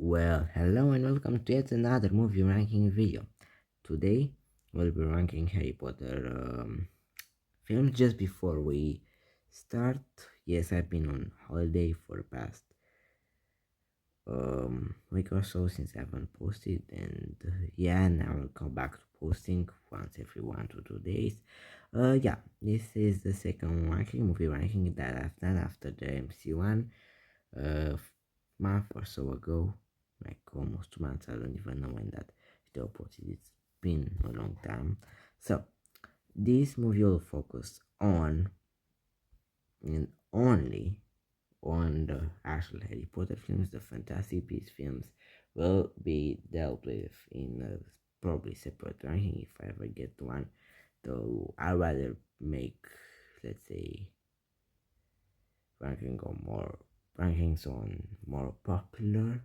Well, hello and welcome to yet another movie ranking video. Today, we'll be ranking Harry Potter films. Just before we start, yes, I've been on holiday for the past week or so since I haven't posted, and yeah, now I'll come back to posting once every 1 to 2 days. Yeah, this is the second movie ranking that I've done after the MC one. Month or so ago, like almost 2 months. I don't even know when that video posted. It's been a long time. So this movie will focus on and only on the actual Harry Potter films. The Fantastic Beasts films will be dealt with in a probably separate ranking if I ever get one. Though I'd rather make, let's say, ranking on more rankings on more popular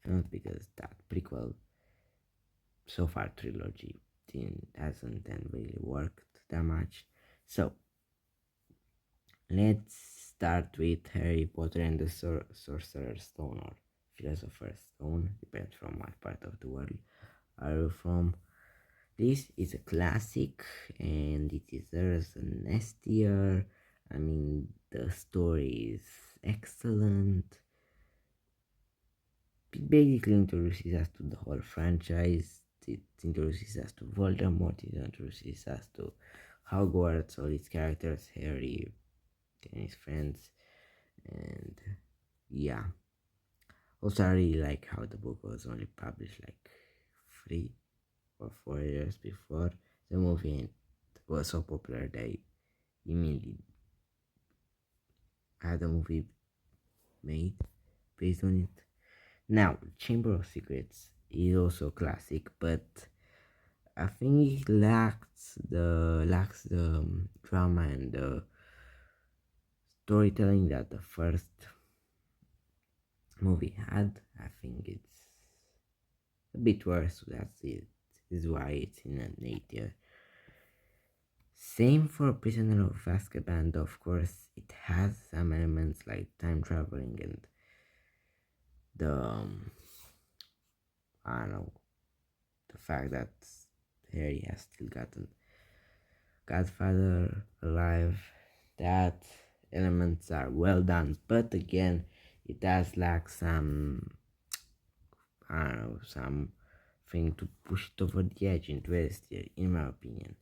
films because that prequel so far trilogy hasn't then really worked that much. So let's start with Harry Potter and the Sorcerer's Stone or Philosopher's Stone, depends from what part of the world are you from. This is a classic and it deserves an S tier. I mean, the story is excellent. It basically introduces us to the whole franchise. It introduces us to Voldemort. It introduces us to Hogwarts, all its characters, Harry and his friends, and yeah. Also, I really like how the book was only published like 3 or 4 years before the movie, and was so popular they immediately had a movie made based on it. Now, Chamber of Secrets is also classic, but I think it lacks the drama and the storytelling that the first movie had. I think it's a bit worse. So that's it. Is why it's in an 8 tier. Same for Prisoner of Azkaban. Of course, it has some elements like time traveling and the I don't know, the fact that Harry has still gotten Godfather alive. That elements are well done, but again, it does lack some, I don't know, something to push it over the edge into S tier, in my opinion.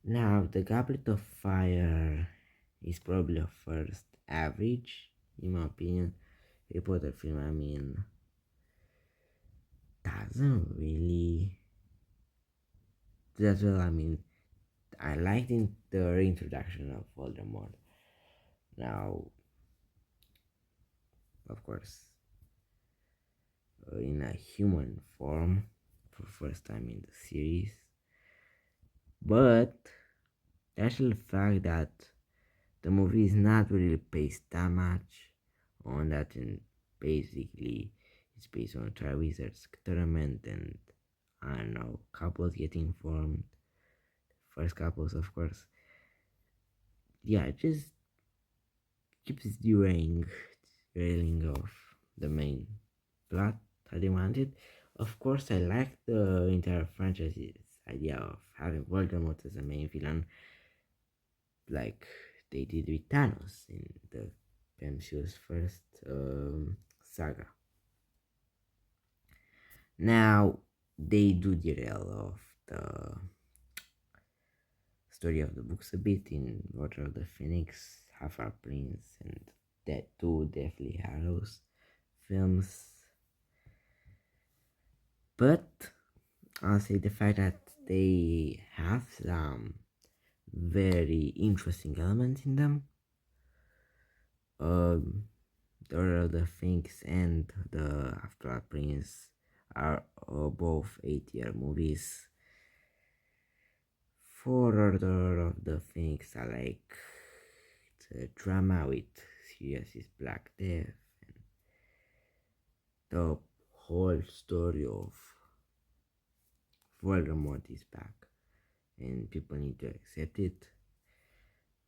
Now, the Goblet of Fire is probably a first average, in my opinion. Harry Potter film, I mean, doesn't really. That's well, I mean, I liked the reintroduction of Voldemort. Now, of course, in a human form for first time in the series. But the actual fact that the movie is not really based that much on that, and basically it's based on Triwizard's tournament and I don't know, couples getting formed, first couples of course. Yeah, it just keeps derailing of the main plot how they wanted. Of course, I like the entire franchise's idea of having Voldemort as a main villain, like they did with Thanos in the MCU's first saga. Now, they do derail of the story of the books a bit in Order of the Phoenix, Half-Our Prince, and that two Deathly Hallows films. But I'll say the fact that they have some very interesting elements in them. Um, the Order of the Phoenix and the After Prince are both 8 tier movies. For Order of the Phoenix, I like the drama with Sirius's Black Death and the whole story of Voldemort is back and people need to accept it.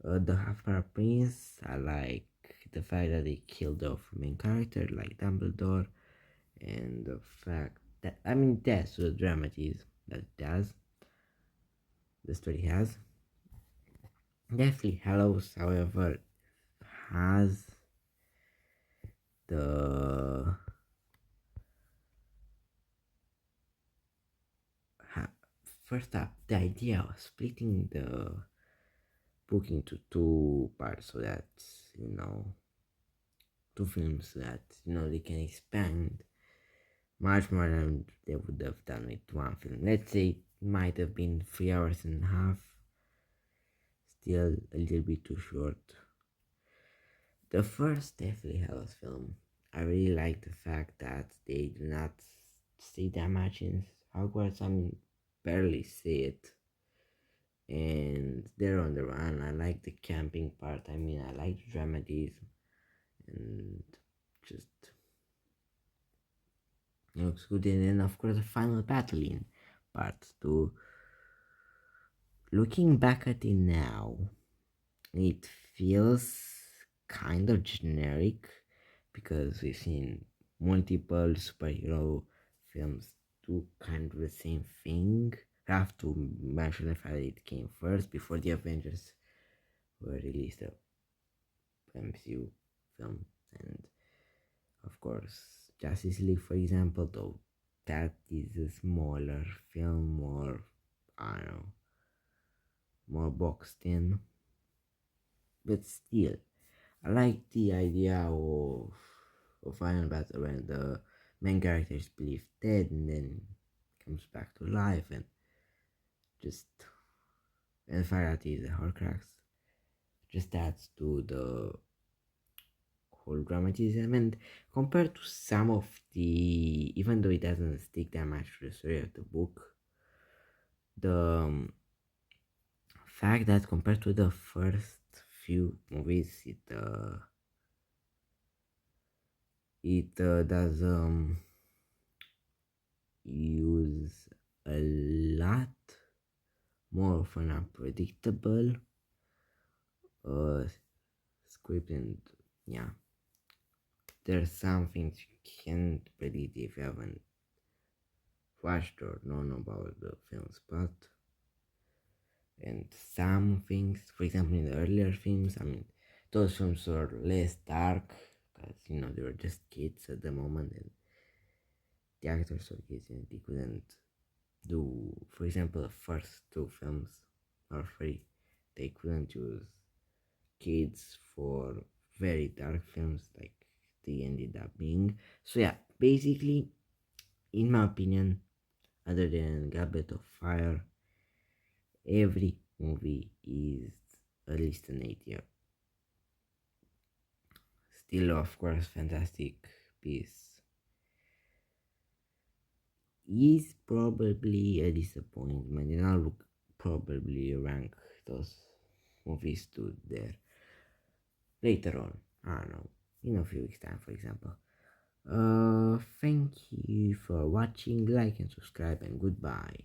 The Half-Blood Prince, I like the fact that they killed off main character like Dumbledore, and the fact that I mean that's the dramatize that it does, the story has. Deathly Hallows, however, has the ha, first up the idea of splitting the book into two parts so that you know two films that they can expand much more than they would have done with one film. Let's say it might have been 3 hours and a half, still a little bit too short. The first Deathly Hallows film, I really like the fact that they do not stay that much in Hogwarts. I mean, barely see it, and they're on the run. I like the camping part. I mean, I like the dramatism, and just looks good. And then, of course, the final battle in part two. Looking back at it now, it feels kind of generic because we've seen multiple superhero films do kind of the same thing. I have to mention the fact that it came first before the Avengers were released, the MCU film, and of course Justice League, for example, though that is a smaller film, more I don't know, more boxed in, but still I like the idea of Final Battle when the main character is believed dead and then comes back to life and just and Faraday is a Horcrux. Just adds to the whole dramatism and compared to some of the even though it doesn't stick that much to the story of the book, the fact that compared to the first few movies it does use a lot more of an unpredictable uh, script, and yeah, there's some things you can't predict if you haven't watched or known about the films, but and some things, for example, in the earlier films, I mean, those films were less dark because they were just kids at the moment, and the actors were kids, and they couldn't do, for example, the first two films or three, they couldn't use kids for very dark films like they ended up being. So yeah, basically, in my opinion, other than Goblet of Fire, every movie is at least an 8 year. Still, of course, Fantastic Beasts is probably a disappointment, and I will probably rank those movies to there later on. I don't know, in a few weeks' time, for example. Thank you for watching, like and subscribe, and goodbye.